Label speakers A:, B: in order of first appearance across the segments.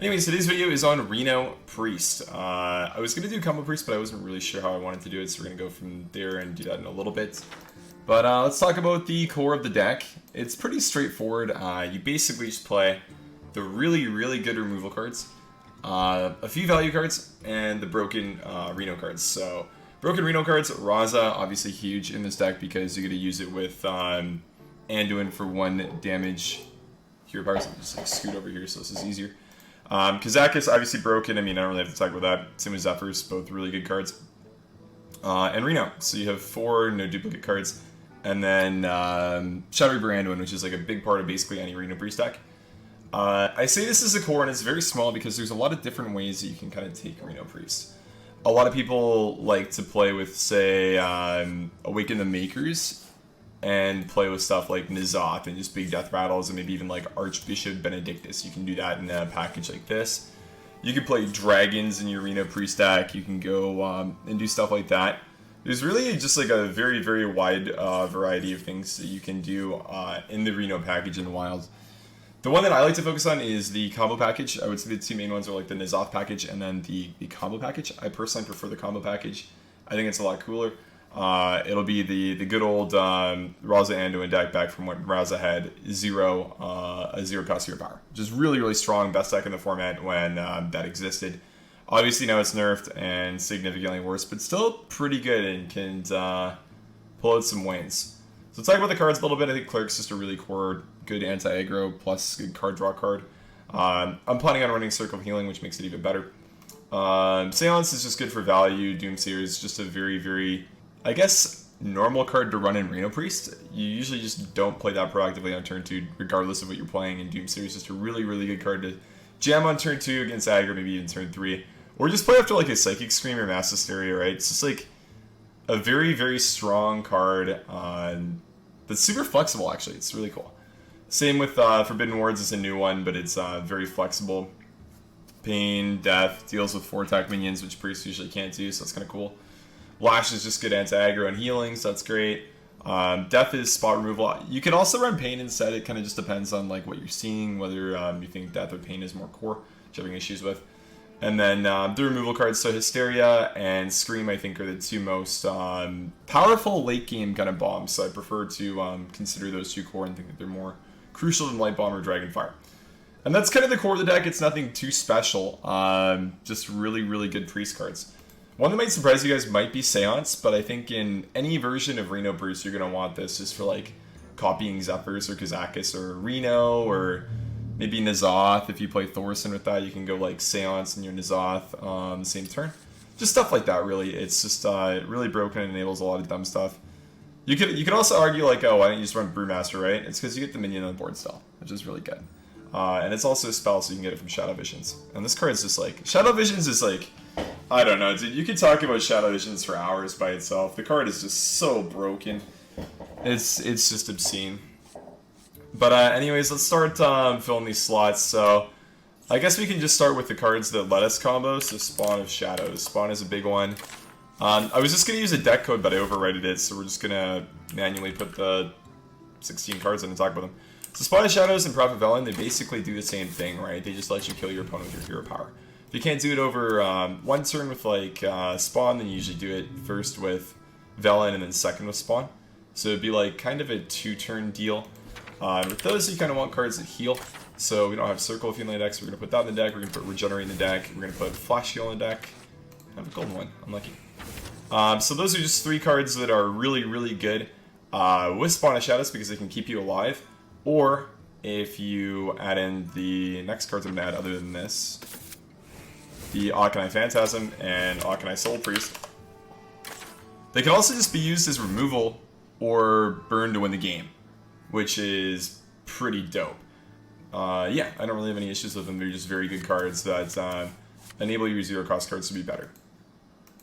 A: Anyways, today's video is on Reno Priest. I was going to do Combo Priest, but I wasn't really sure how I wanted to do it, so we're going to go from there and do that in a little bit. But let's talk about the core of the deck. It's pretty straightforward. You basically just play the really good removal cards, a few value cards, and the broken Reno cards. So, broken Reno cards, Raza, obviously huge in this deck because you're going to use it with Anduin for 1 damage. Hero powers, just like scoot over here so this is easier. Kazakis, obviously broken. I mean, I don't really have to talk about that. Same with Zephyrs, both really good cards. And Reno, so you have 4 no duplicate cards. And then Shadow Reaper Anduin, which is like a big part of basically any Reno Priest deck. I say this is a core, and it's very small because there's a lot of different ways that you can kind of take Reno Priest. A lot of people like to play with, say, Awaken the Makers, and play with stuff like N'Zoth and just big death battles, and maybe even like Archbishop Benedictus. You can do that in a package like this. You can play dragons in your Reno Priest deck. You can go and do stuff like that. There's really just like a very wide variety of things that you can do in the Reno package in the wild. The one that I like to focus on is the combo package. I would say the 2 main ones are like the N'Zoth package and then the combo package. I personally prefer the combo package. I think it's a lot cooler. It'll be the good old Raza Anduin deck back from when Raza had a 0 cost 0 power. Which is really strong, best deck in the format when that existed. Obviously now it's nerfed and significantly worse, but still pretty good and can pull out some wins. So let's talk about the cards a little bit. I think Cleric's just a really core, good anti-aggro plus good card draw card. I'm planning on running Circle of Healing, which makes it even better. Seance is just good for value. Doomsayer is just a very, I guess, normal card to run in Reno Priest. You usually just don't play that proactively on turn 2, regardless of what you're playing, and Doomsayer is just a really good card to jam on turn 2 against aggro, maybe even turn 3. Or just play after like a Psychic Scream or Mass Hysteria, right? It's just like a very strong card that's super flexible, actually. It's really cool. Same with Forbidden Wards is a new one, but it's very flexible. Pain, Death, deals with 4 attack minions, which Priest usually can't do, so that's kind of cool. Lash is just good anti-aggro and healing, so that's great. Death is spot removal. You can also run Pain instead. It kind of just depends on like what you're seeing, whether you think Death or Pain is more core, which you're having issues with. And then the removal cards, so Hysteria and Scream, I think, are the 2 most powerful late game kind of bombs. So I prefer to consider those 2 core and think that they're more crucial than Light Bomb or Dragonfire. And that's kind of the core of the deck. It's nothing too special. Just really good Priest cards. One that might surprise you guys might be Seance, but I think in any version of Reno Priest, you're going to want this just for like copying Zephyrs or Kazakis or Reno or maybe N'Zoth. If you play Thorson with that, you can go like Seance and your N'Zoth on the same turn. Just stuff like that, really. It's just really broken and enables a lot of dumb stuff. You could also argue like, oh, why don't you just run Brewmaster, right? It's because you get the minion on the board still, which is really good. And it's also a spell, so you can get it from Shadow Visions. And this card's just like, Shadow Visions is like, I don't know, dude. You could talk about Shadow Visions for hours by itself. The card is just so broken. It's just obscene. But anyways, let's start filling these slots. So I guess we can just start with the cards that let us combo. So Spawn of Shadows. Spawn is a big one. I was just going to use a deck code, but I overwrited it. So we're just going to manually put the 16 cards in and talk about them. So Spawn of Shadows and Prophet Velen, they basically do the same thing, right? They just let you kill your opponent with your hero power. If you can't do it over 1 turn with like Spawn, then you usually do it first with Velen and then second with Spawn. So it'd be like kind of a 2-turn deal. With those, you kind of want cards that heal. So we don't have Circle of Healing in the deck, so we're going to put that in the deck. We're going to put Regenerate in the deck. We're going to put Flash Heal in the deck. I have a golden one. I'm lucky. So those are just 3 cards that are really good with Spawn of Shadows because they can keep you alive. Or if you add in the next cards I'm going to add other than this, the Akanai Phantasm and Akanai Soul Priest. They can also just be used as removal or burn to win the game, which is pretty dope. Yeah, I don't really have any issues with them. They're just very good cards that enable your 0-cost cards to be better.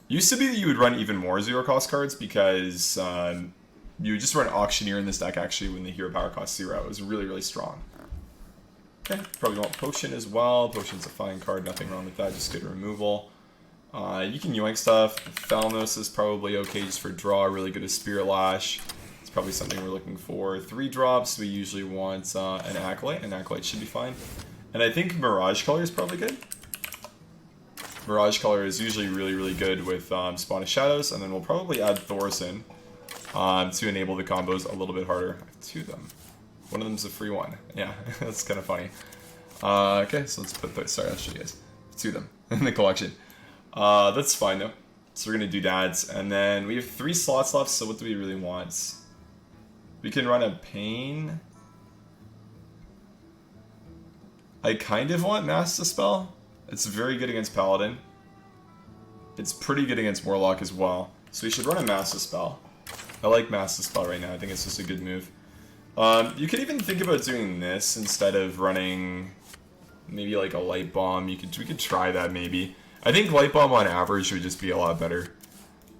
A: Used to be that you would run even more 0-cost cards because you would just run Auctioneer in this deck actually when the hero power costs 0. It was really strong. Okay, probably want Potion as well. Potion's a fine card, nothing wrong with that, just good removal. You can yoink stuff. Thalnos is probably okay just for draw, really good as Spirit Lash. It's probably something we're looking for. 3 drops, we usually want an Acolyte. An Acolyte should be fine. And I think Mirage Color is probably good. Mirage Color is usually really, really good with Spawn of Shadows, and then we'll probably add Thorson to enable the combos a little bit harder. I have 2 of them. One of them's a free one. Yeah, that's kind of funny. Okay, so let's put, sorry, I'll show you guys. 2 of them in the collection. That's fine though. So we're gonna do that, and then we have 3 slots left, so what do we really want? We can run a Pain. I kind of want Mass Dispel. It's very good against Paladin. It's pretty good against Warlock as well. So we should run a Mass Dispel. I like Mass Dispel right now. I think it's just a good move. You could even think about doing this instead of running maybe like a Light Bomb. We could try that maybe. I think Light Bomb on average would just be a lot better.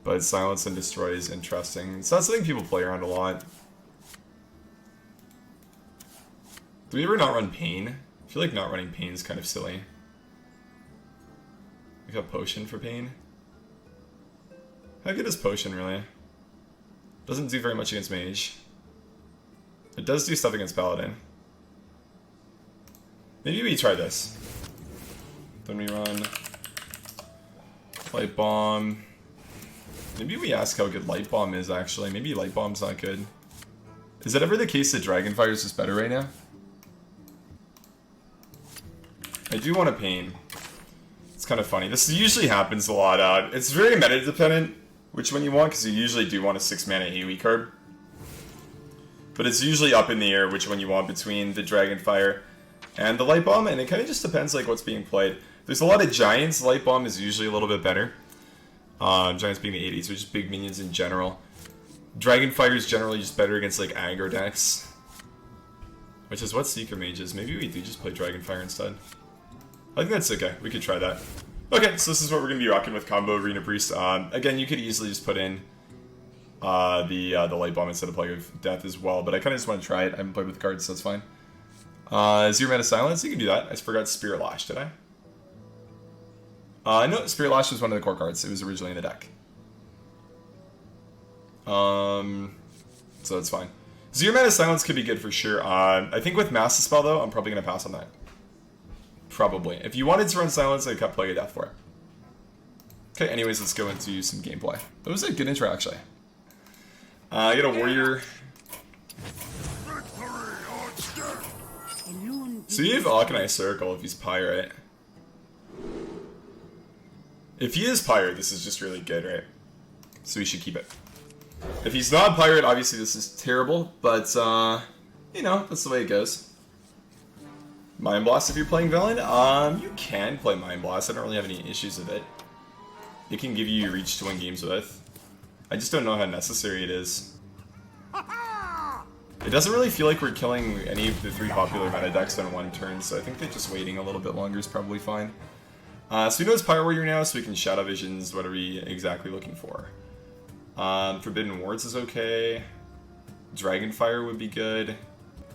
A: But Silence and Destroy is interesting. It's not something people play around a lot. Do we ever not run Pain? I feel like not running Pain is kind of silly. We got Potion for Pain. How good is Potion, really? Doesn't do very much against Mage. It does do stuff against Paladin. Maybe we try this. Then we run Light Bomb. Maybe we ask how good Light Bomb is, actually. Maybe Light Bomb's not good. Is it ever the case that Dragonfire is just better right now? I do want a Pain. It's kind of funny. This usually happens a lot. It's very meta dependent which one you want, because you usually do want a 6-mana AoE card. But it's usually up in the air which one you want between the Dragonfire and the Light Bomb, and it kind of just depends like what's being played. There's a lot of Giants. Light Bomb is usually a little bit better. Giants being the 80s, which is big minions in general. Dragonfire is generally just better against like aggro decks. Which is what Seeker Mage is. Maybe we do just play Dragonfire instead. I think that's okay. We could try that. Okay, so this is what we're going to be rocking with combo Arena Priest. Again, you could easily just put in the Light Bomb instead of Plague of Death as well, but I kind of just want to try it. I haven't played with the cards, so that's fine. 0 Mana Silence, you can do that. I forgot Spirit Lash, did I? No, Spirit Lash was one of the core cards. It was originally in the deck. So that's fine. 0 Mana Silence could be good for sure. I think with Mass Dispel, though, I'm probably going to pass on that. Probably. If you wanted to run Silence, I'd cut Plague of Death for it. Okay, anyways, let's go into some gameplay. That was a good intro, actually. I got a Warrior. So you have Arcanine Circle if he's Pirate. If he is Pirate, this is just really good, right? So we should keep it. If he's not Pirate, obviously this is terrible, but, you know, that's the way it goes. Mind Blast if you're playing Villain? You can play Mind Blast. I don't really have any issues with it. It can give you reach to win games with. I just don't know how necessary it is. It doesn't really feel like we're killing any of the 3 popular meta decks on one turn, so I think that just waiting a little bit longer is probably fine. So we know it's Pyro Warrior now, so we can Shadow Visions. What are we exactly looking for? Forbidden Wards is okay. Dragonfire would be good.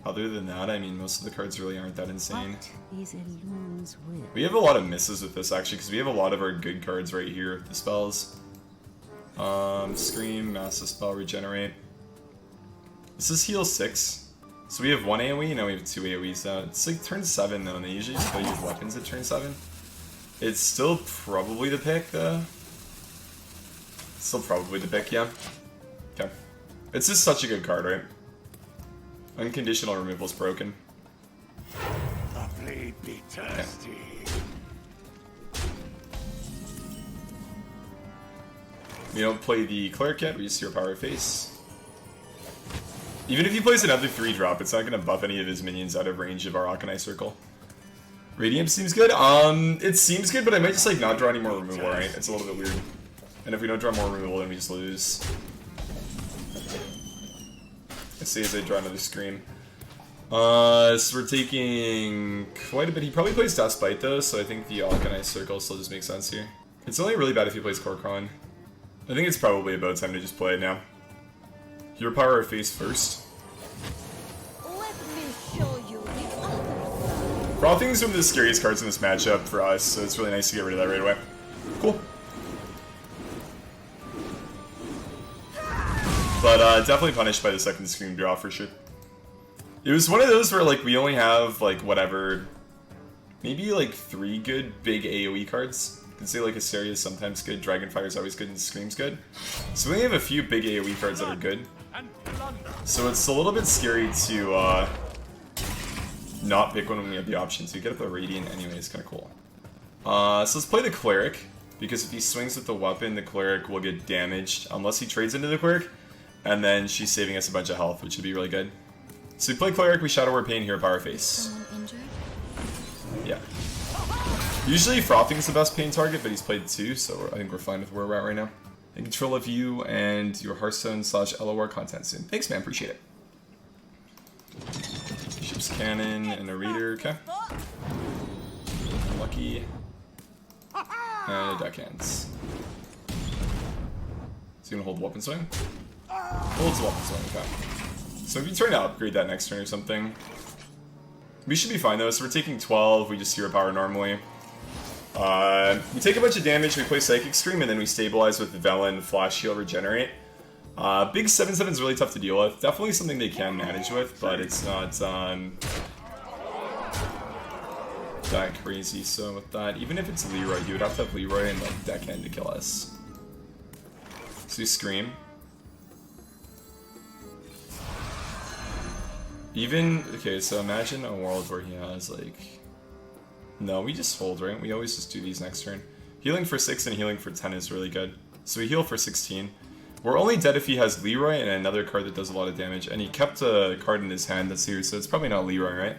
A: Other than that, I mean, most of the cards really aren't that insane. We have a lot of misses with this, actually, because we have a lot of our good cards right here. The spells. Scream, Mass Dispel, Regenerate. This is heal 6. So we have 1 AoE, now we have 2 AoEs now. It's like turn 7, though, and they usually just play use weapons at turn 7. It's still probably the pick, though. Still probably the pick, yeah. Okay. It's just such a good card, right? Unconditional removal's broken.
B: The blade be thirsty.
A: Okay. We don't play the Cleric yet, we just Hero Power Face. Even if he plays another 3-drop, it's not going to buff any of his minions out of range of our Arcanine Circle. Radiant seems good. It seems good, but I might just like not draw any more removal, right? It's a little bit weird. And if we don't draw more removal, then we just lose. Let's see as I draw another Scream. So we're taking quite a bit. He probably plays Deathbite though, so I think the Arcanine Circle still just makes sense here. It's only really bad if he plays Kor'kron. I think it's probably about time to just play it now. Hero Power Face first.
C: Let me show you the other.
A: Frothing is one of the scariest cards in this matchup for us, so it's really nice to get rid of that right away. Cool. But definitely punished by the second Scream draw for sure. It was one of those where like we only have like whatever maybe like 3 good big AoE cards. You can say like Hysteria is sometimes good, Dragonfire is always good, and Scream's good. So we only have a few big AoE cards that are good. So it's a little bit scary to not pick one when we have the option. So you get up a Radiant anyway, it's kind of cool. So let's play the Cleric, because if he swings with the weapon, the Cleric will get damaged, unless he trades into the Cleric, and then she's saving us a bunch of health, which would be really good. So we play Cleric, we Shadow Word Pain, here Power Face.
C: Someone injured?
A: Yeah. Usually Frothing's the best Pain target, but he's played 2, so I think we're fine with where we're at right now. In control of you and your Hearthstone / LOR content soon. Thanks, man, appreciate it. Ship's Cannon and a Reader, okay. Lucky. And a Deckhands. Is he gonna hold Weapon Swing? Holds Weapon Swing, okay. So if you try to upgrade that next turn or something, we should be fine though. So we're taking 12, we just Hero Power normally. We take a bunch of damage, we play Psychic Scream, and then we stabilize with Velen, Flash Heal, Regenerate. Big 7/7 is really tough to deal with. Definitely something they can manage with, but it's not that crazy. So with that, even if it's Leroy, you would have to have Leroy and like Deckhand to kill us. So we Scream. Even, okay, so imagine a world where he has like... No, we just hold, right? We always just do these next turn. Healing for 6 and healing for 10 is really good. So we heal for 16. We're only dead if he has Leroy and another card that does a lot of damage. And he kept a card in his hand that's here, so it's probably not Leroy, right?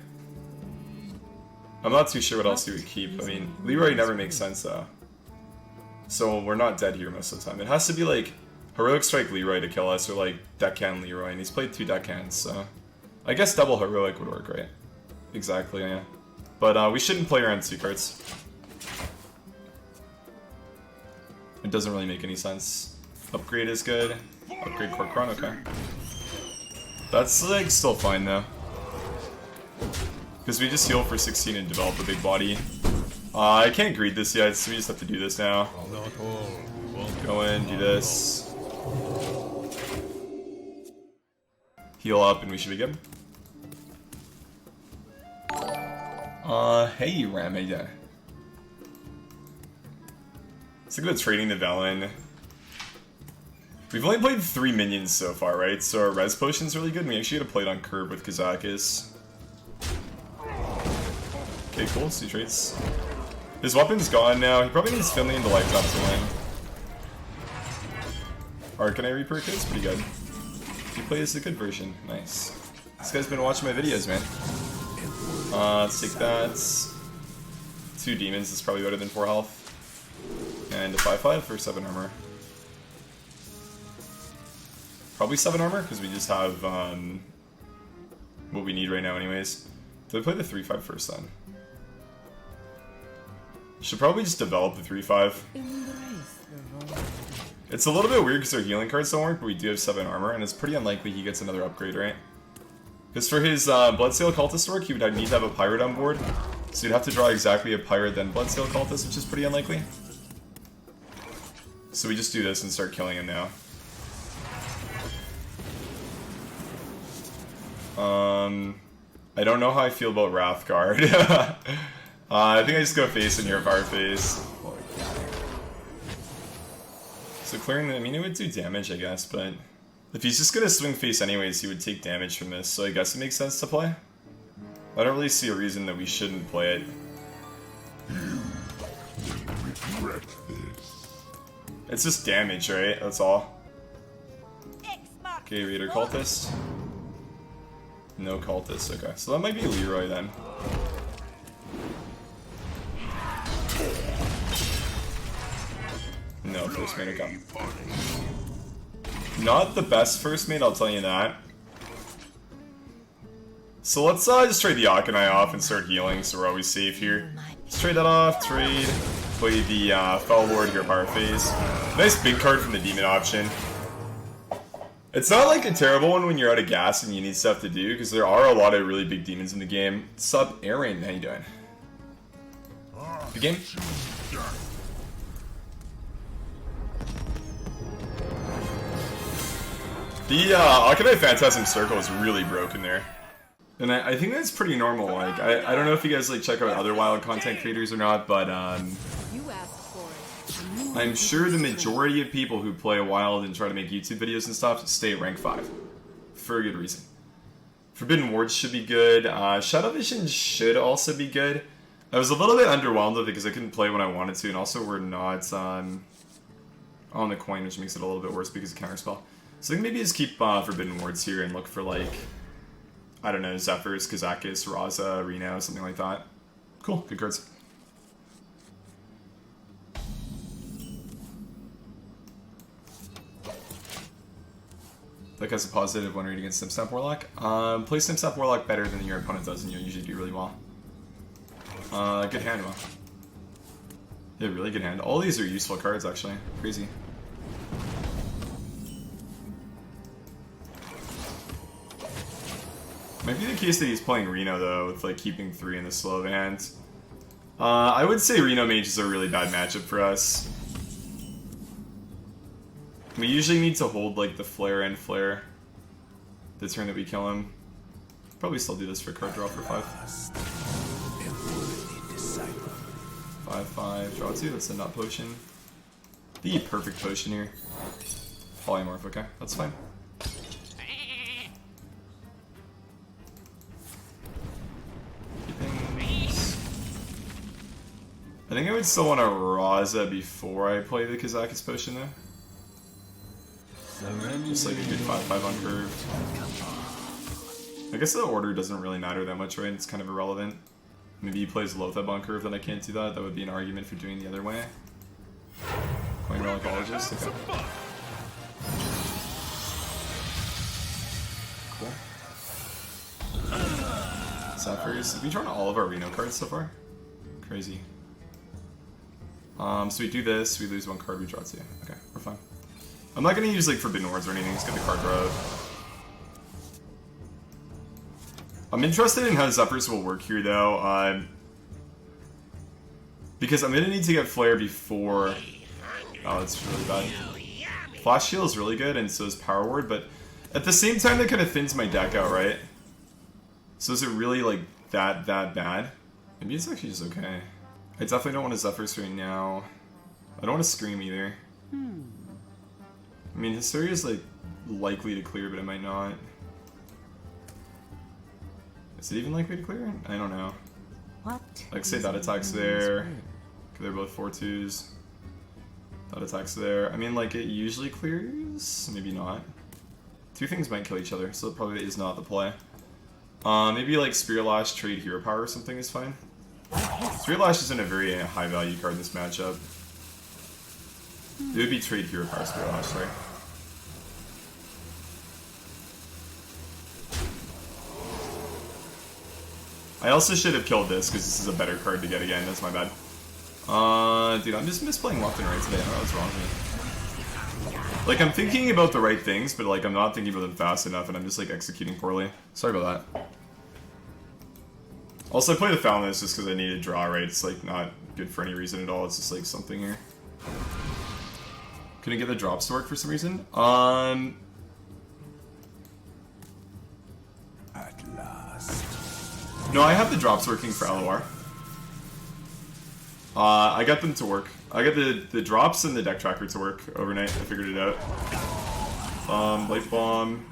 A: I'm not too sure what else he would keep. I mean, Leroy never makes sense though. So we're not dead here most of the time. It has to be like Heroic Strike Leroy to kill us, or like Deckhand Leroy, and he's played 2 Deckhands, so... I guess double Heroic would work, right? Exactly, yeah. But we shouldn't play around 2 cards. It doesn't really make any sense. Upgrade is good. Upgrade Kor'kron, okay. That's like still fine though. Because we just heal for 16 and develop a big body. I can't greed this yet, so we just have to do this now. Go in, do this. Heal up and we should be good. Hey Ramada. Let's look at trading the Velen. We've only played 3 minions so far, right? So our res potion's really good, and we actually had to play it on curb with Kazakis. Okay, cool, so he trades. His weapon's gone now, he probably needs Finley into Life Drop to win. Arcanite Reaper Kid's pretty good. He plays a good version, nice. This guy's been watching my videos, man. Let's take that. 2 demons is probably better than 4 health. And a 5/5 for 7 armor. Probably 7 armor, because we just have what we need right now anyways. Do I play the 3/5 first then? Should probably just develop the 3/5. It's a little bit weird because our healing cards don't work, but we do have 7 armor, and it's pretty unlikely he gets another upgrade, right? Because for his Bloodsail Cultist to work, he would need to have a Pirate on board. So you'd have to draw exactly a Pirate, then Bloodsail Cultist, which is pretty unlikely. So we just do this and start killing him now. I don't know how I feel about Wrathguard. I think I just go face in here, Fire Face. So clearing the, I mean, it would do damage, I guess, but if he's just gonna swing face anyways, he would take damage from this, so I guess it makes sense to play. I don't really see a reason that we shouldn't play it.
B: You will regret this.
A: It's just damage, right? That's all. Okay, Raider Cultist. No Cultist, okay. So that might be Leroy then. No, first mate, okay. Not the best first mate, I'll tell you that. So let's just trade the Akanai off and start healing, so we're always safe here. Let's trade that off, trade, play the Foul Lord here, Power Phase. Nice big card from the Demon option. It's not like a terrible one when you're out of gas and you need stuff to do, because there are a lot of really big demons in the game. Sup, Aaron, how you doing? Good game? The Akanai Phantasm Circle is really broken there. And I think that's pretty normal. Like, I don't know if you guys like check out other wild content creators or not, but
C: You asked for it.
A: I'm sure the majority of people who play wild and try to make YouTube videos and stuff stay at rank 5. For a good reason. Forbidden Wards should be good. Shadow Vision should also be good. I was a little bit underwhelmed with it because I couldn't play when I wanted to, and also we're not on the coin, which makes it a little bit worse because of Counterspell. So I think maybe just keep Forbidden Wards here and look for, like, I don't know, Zephyrs, Kazakis, Raza, Reno, something like that. Cool, good cards. Like has a positive win rate against Simsnap Warlock. Play Simsnap Warlock better than your opponent does, and you'll usually do really well. Good hand, well. Yeah, really good hand. All these are useful cards, actually. Crazy. Might be the case that he's playing Reno, though, with, like, keeping 3 in the slow of hand. I would say Reno Mage is a really bad matchup for us. We usually need to hold, like, the Flare and Flare the turn that we kill him. Probably still do this for card draw for 5. 5/5, draw 2, that's a nut potion. The perfect potion here. Polymorph, okay, that's fine. I think I would still want a Raza before I play the Kazakis potion though. Just like a good 5/5 on curve. I guess the order doesn't really matter that much, right? It's kind of irrelevant. Maybe he plays Lothab on curve, then I can't do that. That would be an argument for doing the other way. Coin Relicologist, okay. Cool. Zephyrs. Have we drawn all of our Reno cards so far? Crazy. So we do this, we lose 1 card, we draw 2. Okay, we're fine. I'm not gonna use like Forbidden Wards or anything, just get the card draw out. I'm interested in how Zephyrs will work here though, because I'm gonna need to get Flare before... Oh, that's really bad. Flash Heal is really good, and so is Power Ward, but at the same time that kind of thins my deck out, right? So is it really like that bad? Maybe it's actually just okay. I definitely don't want to Zephyrs right now. I don't want to Scream either. I mean, Hysteria is like likely to clear, but it might not. Is it even likely to clear? I don't know.
D: What?
A: Like, say that attacks there. Okay, they're both 4/2s. That attacks there. I mean, like, it usually clears? Maybe not. 2 things might kill each other, so it probably is not the play. Maybe, like, Spirit Lash, trade Hero Power or something is fine. Spirit Lash isn't a very high value card in this matchup. It would be trade Hero Power Spirit Lash, sorry. I also should have killed this, because this is a better card to get again, that's my bad. Dude, I'm just misplaying left and right today, I don't know what's wrong with me. Like, I'm thinking about the right things, but like, I'm not thinking about them fast enough, and I'm just like, executing poorly. Sorry about that. Also, I play the Fountainist just because I need a draw, right? It's like, not good for any reason at all, it's just like, something here. Couldn't get the drops to work for some reason?
B: At last.
A: No, I have the drops working for LOR. I got them to work. I got the drops and the deck tracker to work overnight. I figured it out. Light Bomb.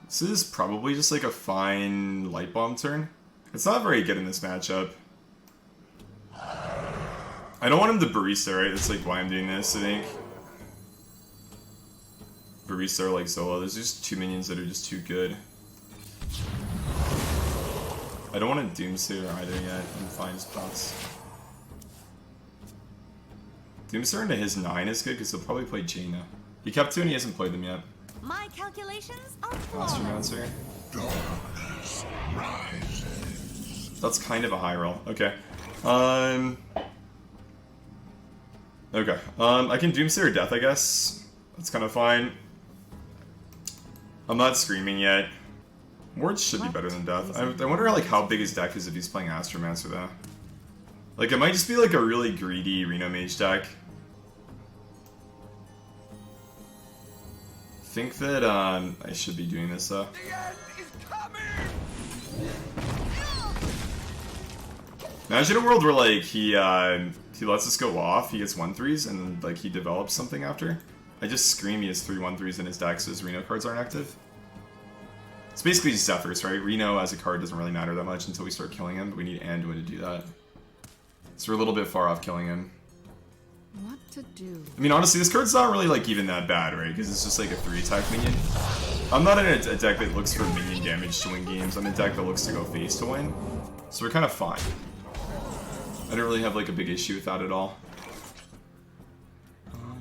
A: This is probably just like a fine Light Bomb turn. It's not very good in this matchup. I don't want him to Barista, right? That's like why I'm doing this, I think. Barista or like Zola. There's just 2 minions that are just too good. I don't want to Doomsayer either yet. I'm fine as pots. Doomsayer into his 9 is good because he'll probably play Jaina. He kept 2 and he hasn't played them yet.
C: My calculations are
A: Astromancer.
B: Darkness rises.
A: That's kind of a high roll. Okay. Okay. I can Doomsayer Death, I guess. That's kind of fine. I'm not Screaming yet. Wards should be better than Death. I wonder like how big his deck is if he's playing Astromancer though. Like it might just be like a really greedy Reno Mage deck. think that I should be doing this though.
B: The end is coming!
A: Imagine a world where like he lets us go off, he gets 1/3s, and like he develops something after. I just scream he has 3 1/3s in his deck, so his Reno cards aren't active. It's basically just Zephyrs, right? Reno as a card doesn't really matter that much until we start killing him, but we need Anduin to do that. So we're a little bit far off killing him.
C: What to do?
A: I mean, honestly, this card's not really like even that bad, right? Because it's just like a 3-attack minion. I'm not in a deck that looks for minion damage to win games. I'm in a deck that looks to go face to win. So we're kind of fine. I don't really have like a big issue with that at all.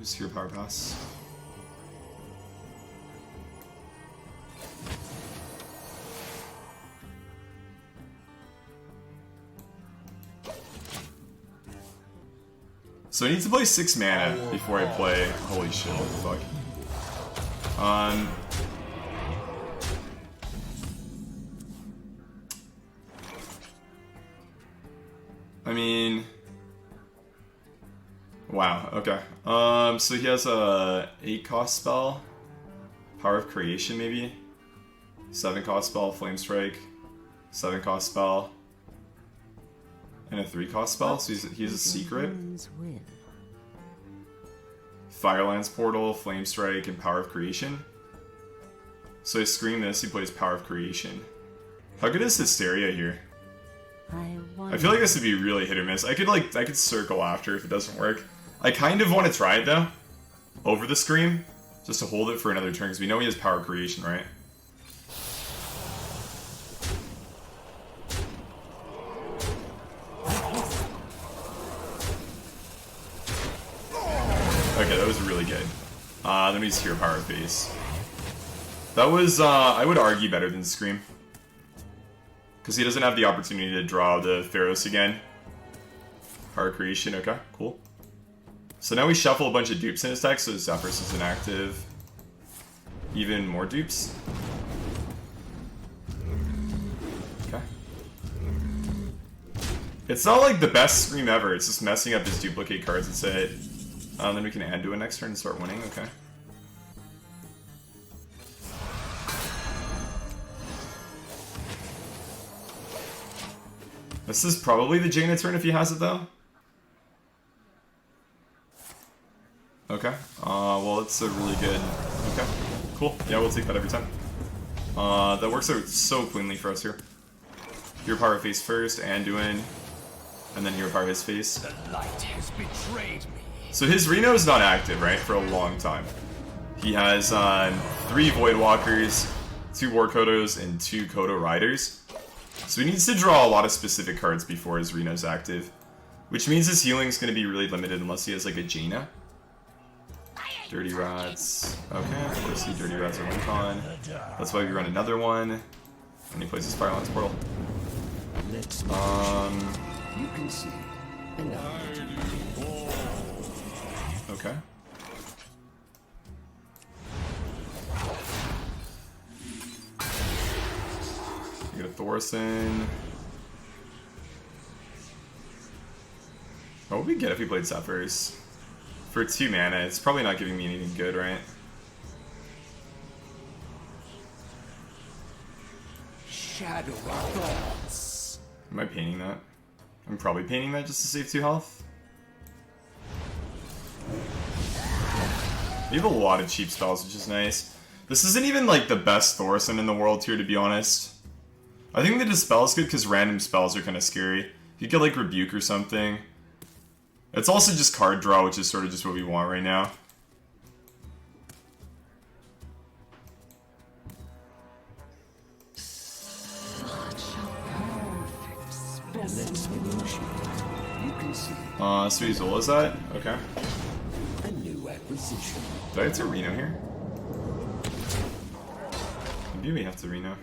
A: Just Hero Power Pass. So I need to play 6 mana before I play. Holy shit! What the fuck? I mean, wow. Okay. So he has a 8-cost spell, Power of Creation, maybe. 7-cost spell, Flame Strike. 7-cost spell. And a 3-cost spell, so he's a secret. Firelands Portal, Flame Strike, and Power of Creation. So I scream this, he plays Power of Creation. How good is Hysteria here? I feel like this would be really hit or miss. I could circle after if it doesn't work. I kind of want to try it though. Over the Scream. Just to hold it for another turn, because we know he has Power of Creation, right? Okay, that was really good. Then we just hear Power of Face. That was, I would argue, better than Scream. Because he doesn't have the opportunity to draw the Theros again. Power of Creation, okay, cool. So now we shuffle a bunch of dupes in his deck, so Zephyrs is inactive. Even more dupes. Okay. It's not like the best Scream ever, it's just messing up his duplicate cards, that's it. Then we can add to it next turn and start winning, okay. This is probably the Jaina turn if he has it though. Okay, well it's a really good, okay, cool. Yeah, we'll take that every time. That works out so cleanly for us here. Hero Power Face first, Anduin, and then Hero Power his face.
B: The light has betrayed me.
A: So his Reno is not active, right, for a long time. He has 3 Void Walkers, 2 War Kodos, and 2 Kodo Riders. So he needs to draw a lot of specific cards before his Reno's active. Which means his healing is going to be really limited unless he has like a Jaina. Dirty Rats. Okay, of course the Dirty Rats are one con. That's why we run another one. And he plays his Firelands Portal.
B: You can see.
A: Okay. You get a Thorson. What would we get if we played Zephyrs? For 2 mana, it's probably not giving me anything good, right?
B: Shadow thoughts.
A: Am I painting that? I'm probably painting that just to save 2 health. We have a lot of cheap spells, which is nice. This isn't even like the best Thorson in the world here, to be honest. I think the Dispel is good because random spells are kind of scary. You get like Rebuke or something. It's also just card draw, which is sort of just what we want right now. So he's Zola's that? Okay.
B: A new acquisition.
A: Do I have to Reno here? Maybe we have to Reno.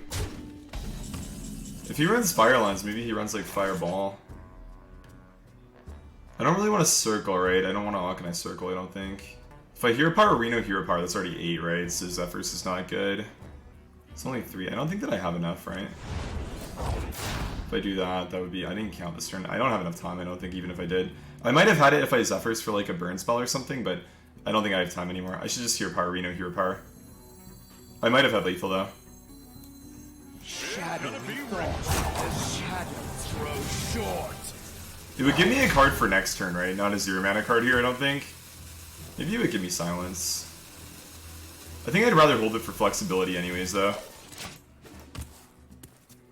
A: If he runs Firelines, maybe he runs like Fireball. I don't really want to circle, right? I don't want to Alchemy circle, I don't think. If I Hero Power, Reno Hero Power, that's already 8, right? So Zephyrs is not good. It's only 3. I don't think that I have enough, right? If I do that, that would be... I didn't count this turn. I don't have enough time, I don't think, even if I did. I might have had it if I Zephyrs for like a burn spell or something, but I don't think I have time anymore. I should just Hero Power, Reno Hero Power. I might have had lethal though.
B: Shadowy thoughts as shadows grow short.
A: It would give me a card for next turn, right? Not a 0 mana card here, I don't think. Maybe it would give me silence. I think I'd rather hold it for flexibility anyways, though.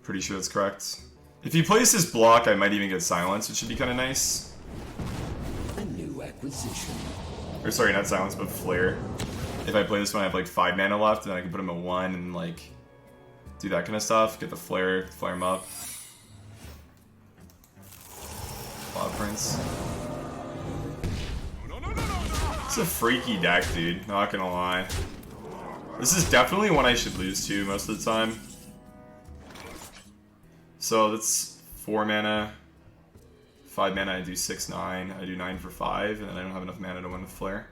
A: Pretty sure that's correct. If he plays his block, I might even get silence, which should be kind of nice.
B: A new acquisition.
A: Or sorry, not silence, but flare. If I play this one, I have like 5 mana left, and then I can put him at 1 and like do that kind of stuff. Get the flare him up. Cloud Prince. It's a freaky deck, dude. Not gonna lie. This is definitely one I should lose to most of the time. So that's 4 mana. 5 mana, I do 6, 9. I do 9 for 5, and then I don't have enough mana to win with Flare.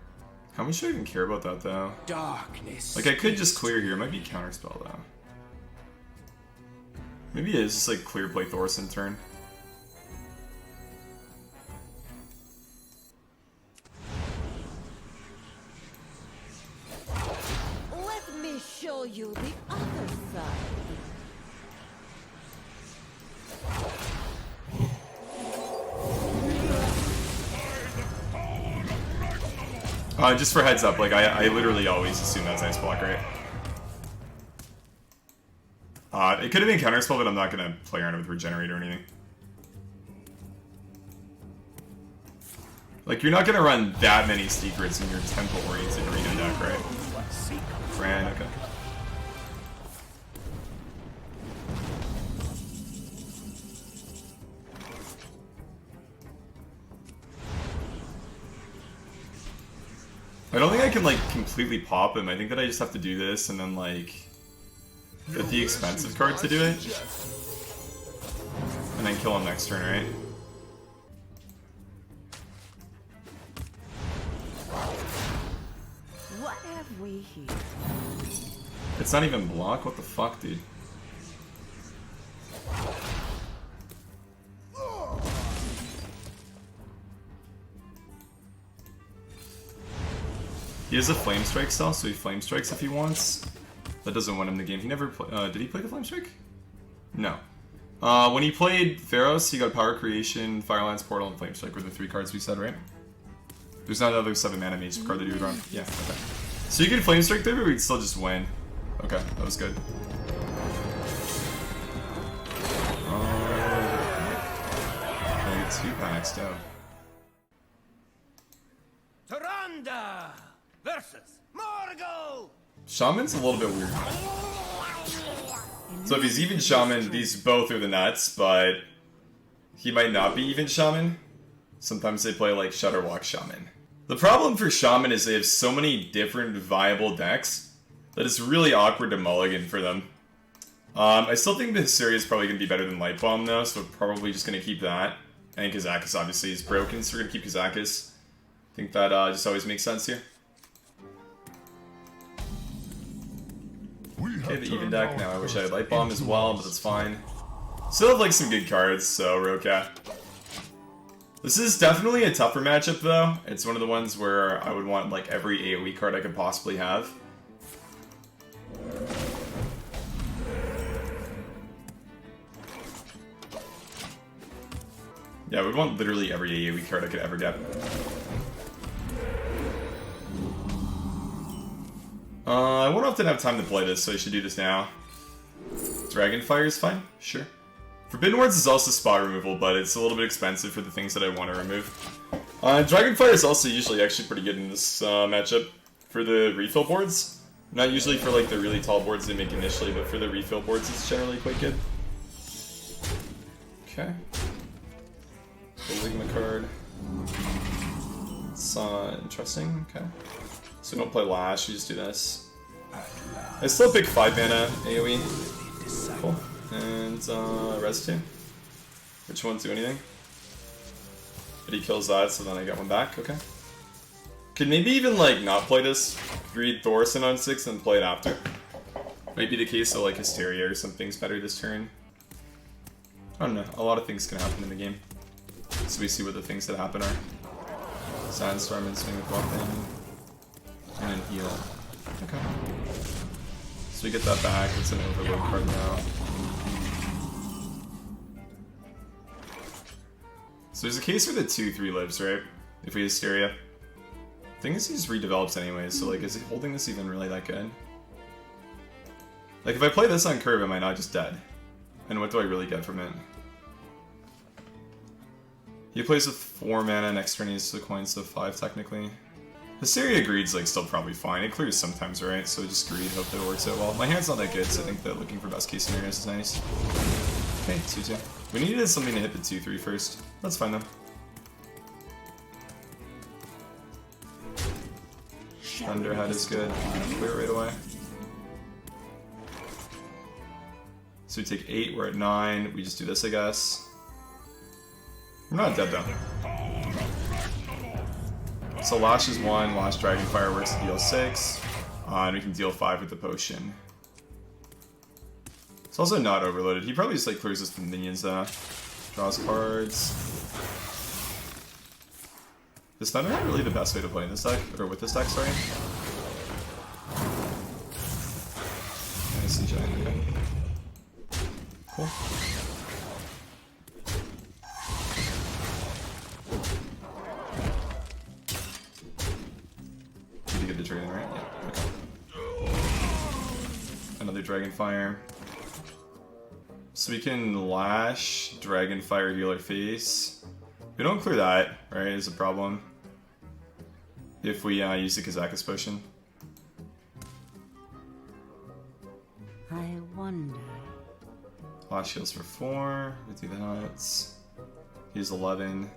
A: How much do I even care about that, though?
B: Darkness.
A: Like, I could just clear here. It might be Counterspell, though. Maybe it is just, like, clear play Thorson turn.
D: Let me show you the other side.
A: Just for heads up, like, I literally always assume that's Ice Block, right? It could have been Counterspell, but I'm not gonna play around with Regenerate or anything. Like, you're not gonna run that many secrets in your temple-oriented arena deck, right? Fran, okay. I don't think I can, like, completely pop him. I think that I just have to do this and then, like, get the expensive card to do it. And then kill him next turn, right?
D: What have we here?
A: It's not even block? What the fuck, dude? He has a Flame Strike still, so he Flame Strikes if he wants. That doesn't win him the game. He never did he play the Flame Strike? No. When he played Pharaohs, he got Power Creation, Firelance Portal, and Flame Strike were the 3 cards we said, right? There's not another 7 mana mage card that you would run. Yeah, okay. So you could Flame Strike there, but we'd still just win. Okay, that was good. I get 2 packs down.
E: Taranda versus Morgul.
A: Shaman's a little bit weird. So if he's even Shaman, these both are the nuts, but he might not be even Shaman. Sometimes they play like Shudderwalk Shaman. The problem for Shaman is they have so many different viable decks that it's really awkward to mulligan for them. I still think the Hysteria is probably going to be better than Light Bomb though, so we're probably just going to keep that. And Kazakus obviously is broken, so we're going to keep Kazakus. I think that just always makes sense here. Okay, the even deck. Now I wish I had Light Bomb as well, but that's fine. Still have like some good cards, so Roka. This is definitely a tougher matchup though. It's one of the ones where I would want like every AoE card I could possibly have. Yeah, I would want literally every AoE card I could ever get. I won't often have time to play this, so I should do this now. Dragonfire is fine, sure. Forbidden Words is also spot removal, but it's a little bit expensive for the things that I want to remove. Dragonfire is also usually actually pretty good in this matchup for the refill boards. Not usually for like the really tall boards they make initially, but for the refill boards it's generally quite good. Okay. The Ligma card. It's interesting, okay. So don't play Lash, you just do this. I still pick 5 mana AoE. Cool. And Res 2. Which won't do anything. But he kills that, so then I get one back, okay. Could maybe even like not play this, read Thorson on 6 and play it after. Might be the case of like Hysteria or something's better this turn. I don't know, a lot of things can happen in the game. So we see what the things that happen are. Sandstorm and swing with weapon. And then heal. Okay. So we get that back. It's an overload card now. So there's a case where the 2-3 lives, right? If we Hysteria. Thing is, he just redevelops anyways, so like, is holding this even really that good? Like, if I play this on curve, am I not just dead? And what do I really get from it? He plays with 4 mana, next turn he uses the coin, so 5 technically. Hysteria Greed's like still probably fine. It clears sometimes, right? So just Greed, hope that it works out well. My hand's not that good, so I think that looking for best case scenarios is nice. Okay, 2-2. We needed something to hit the 2-3 first. That's fine though. Thunderhead is good. Clear right away. So we take 8, we're at 9. We just do this, I guess. We're not dead though. So Lash is 1, Lash Dragonfire works to deal 6, and we can deal 5 with the potion. It's also not overloaded. He probably just like clears this from minions though. Draws cards. Is Thunderhead really the best way to play in this deck? Or with this deck, sorry? Nice CJ, okay. Cool. Did you get the dragon, right? Yeah, okay. Another Dragonfire. So we can Lash, Dragonfire, Healer Face. We don't clear that, right, is a problem. If we use the Kazakis potion.
D: I wonder.
A: Lash heals for 4, we do that. He's 11.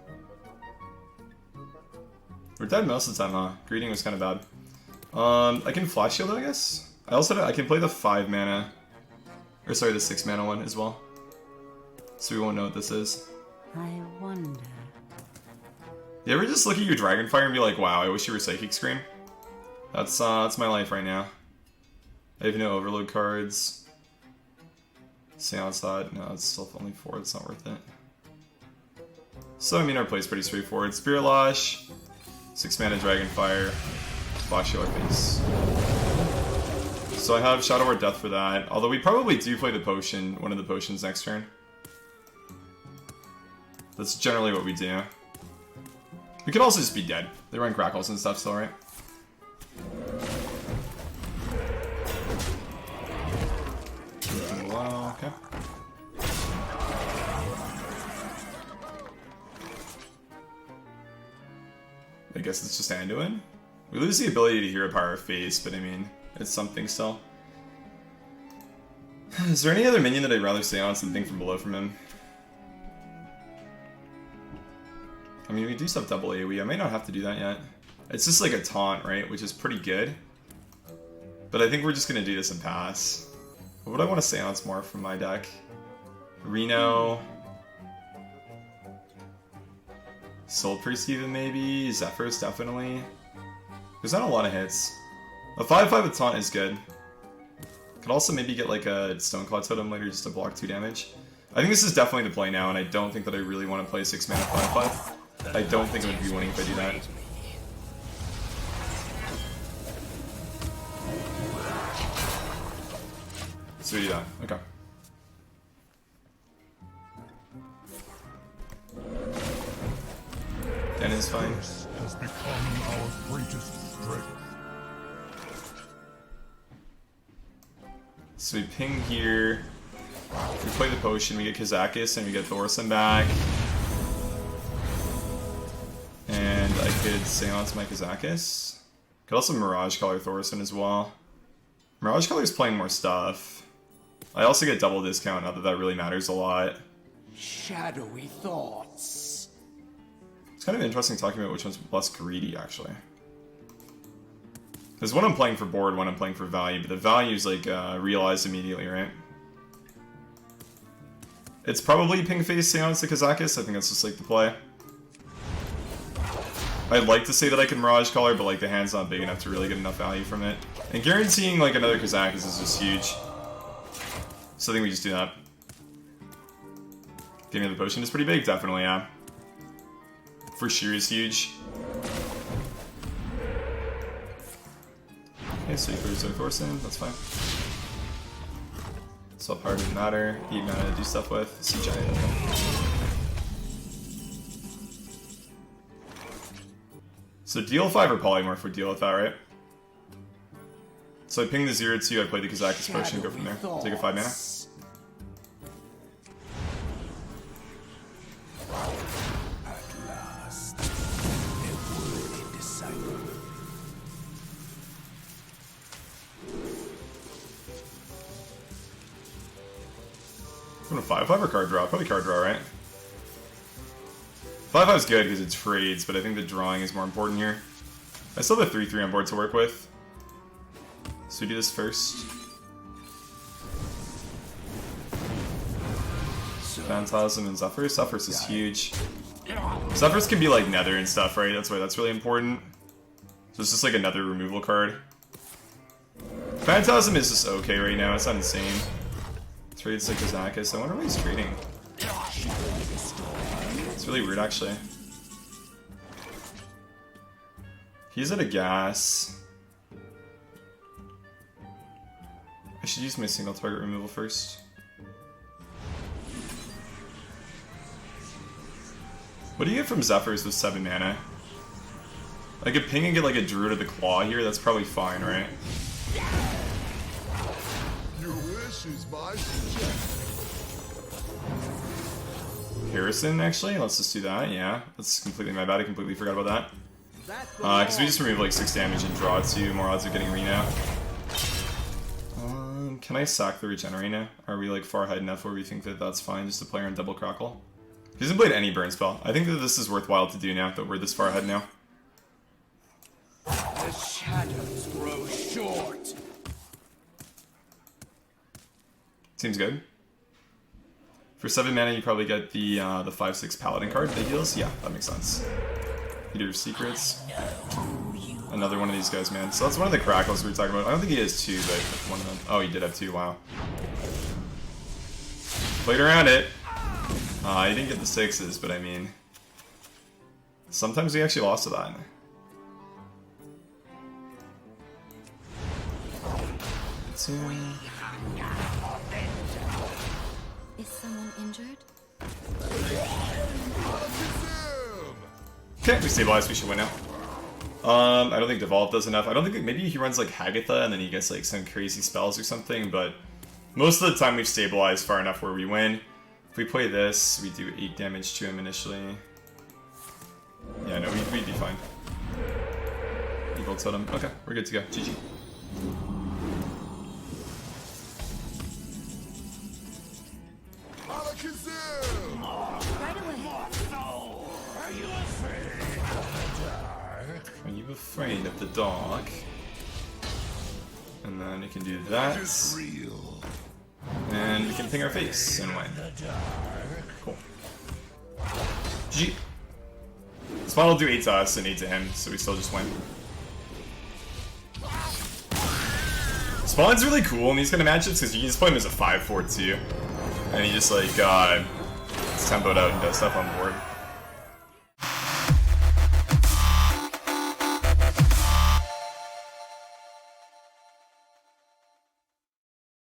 A: We're dead most of the time, huh? Greeting was kind of bad. I can Flash Shield, I guess? I can play the 5 mana. Or sorry, the 6 mana one as well. So we won't know what this is.
D: I wonder.
A: You ever just look at your Dragonfire and be like, wow, I wish you were Psychic Scream? That's my life right now. I have no Overload cards. Seance Thought, no, it's still only 4, it's not worth it. So, I mean, our play's pretty straightforward. Spirit Lash, 6 mana Dragonfire, Flash Healer Face. So I have Shadow Word Death for that, although we probably do play the potion, one of the potions next turn. That's generally what we do. We could also just be dead. They run Crackles and stuff still, right? Wow, okay. I guess it's just Anduin. We lose the ability to Hero Power Face, but I mean, it's something still. Is there any other minion that I'd rather stay on something from below from him? I mean, we do stuff double AoE. I might not have to do that yet. It's just like a taunt, right? Which is pretty good. But I think we're just going to do this and pass. What would I want to Seance more from my deck? Reno. Soul Priest even maybe. Zephyrs definitely. There's not a lot of hits. A 5-5 with taunt is good. Could also maybe get like a Stoneclaw Totem later just to block 2 damage. I think this is definitely the play now, and I don't think that I really want to play 6 mana 5-5. I don't think I would be winning if I do that. So we do that. Okay. Den is fine.
F: Has become our greatest strength.
A: So we ping here. We play the potion, we get Kazakis, and we get Thorson back. And I could Seance my Kazakis. Could also Mirage Color Thorson as well. Mirage Color's playing more stuff. I also get double discount, not that that really matters a lot.
B: Shadowy thoughts.
A: It's kind of interesting talking about which one's less greedy, actually. There's one I'm playing for board, one I'm playing for value, but the value's like realized immediately, right? It's probably ping face Seance to Kazakis. I think that's just like the play. I'd like to say that I can Mirage Color, but like the hand's not big enough to really get enough value from it. And guaranteeing like another Kazakis is just huge. So I think we just do that. Getting the potion is pretty big, definitely, yeah. For sure is huge. Okay, so you clear Thorson, that's fine. Swap hard didn't matter. 8 mana to do stuff with. See giant. So deal 5 or polymorph would deal with that, right? So I ping the 0-2, I play the Kazakus potion, go from there. Take a 5 mana. I'm gonna 5-5 or card draw? Probably card draw, right? 5-5 is good because it trades, but I think the drawing is more important here. I still have a 3-3 on board to work with. So we do this first. Phantasm and Zephyr. Zephyrs is huge. Zephyrs can be like Nether and stuff, right? That's why that's really important. So it's just like another removal card. Phantasm is just okay right now, it's not insane. Trades like Kazakus. I wonder what he's trading. It's really weird actually. He's at a gas. I should use my single target removal first. What do you get from Zephyrs with 7 mana? Like a ping and get like a Druid of the Claw here, that's probably fine, right?
F: Your wish is my suggestion.
A: Harrison, actually? Let's just do that, yeah. That's completely my bad, I completely forgot about that. Because we just remove like 6 damage and draw 2, more odds of getting Reno. Can I sack the Regenerate now? Are we like far ahead enough where we think that that's fine just to play on double crackle? He hasn't played any burn spell. I think that this is worthwhile to do now that we're this far ahead now.
B: The shadows grow short.
A: Seems good. For 7 mana, you probably get the 5/6 Paladin card that heals. Yeah, that makes sense. Eater of Secrets. Another one of these guys, man. So that's one of the crackles we were talking about. I don't think he has 2, but one of them. Oh, he did have 2. Wow. Played around it. He didn't get the 6s, but I mean, sometimes we actually lost to that.
D: Is someone injured?
A: Okay, we stabilized, we should win now. I don't think Devolve does enough. I don't think, maybe he runs like Hagatha and then he gets like some crazy spells or something, but most of the time we've stabilized far enough where we win. If we play this, we do 8 damage to him initially. Yeah, no, we'd be fine. Evil Totem. Okay, we're good to go. GG.
D: Right away.
B: Are you afraid of the dark?
A: Are you afraid of the dark? And then you can do that.
F: Real.
A: And we can ping our face and win. Cool. GG. Spawn will do 8 to us and 8 to him, so we still just win. Spawn's really cool in these kind of matchups because you can just play him as a 5/4 too. And he just like, it's tempoed out and does stuff on board.